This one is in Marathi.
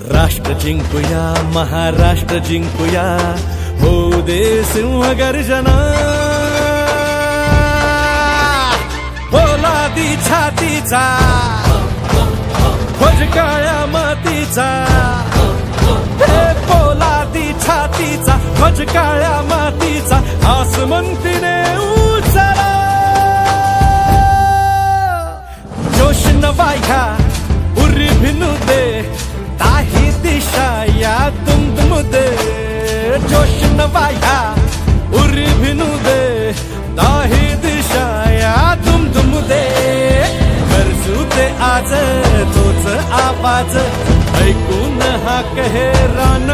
राष्ट्र जिंकूया, महाराष्ट्र जिंकूया, होऊ दे सिंह गर्जना. पोलादी छातीचा, ध्वज काळ्या मातीचा, हे पोलादी छातीचा, ध्वज काळ्या मातीचा, आसमंतीने उचला. जोश नवाया उरी भिनू दे, ताही दिशा या तुम दे. जोश नवाया उरी भिनू दे, ताही दिशा या तुम दे. गरजू दे आज तोच आवाज, ऐकून हा कहे रान.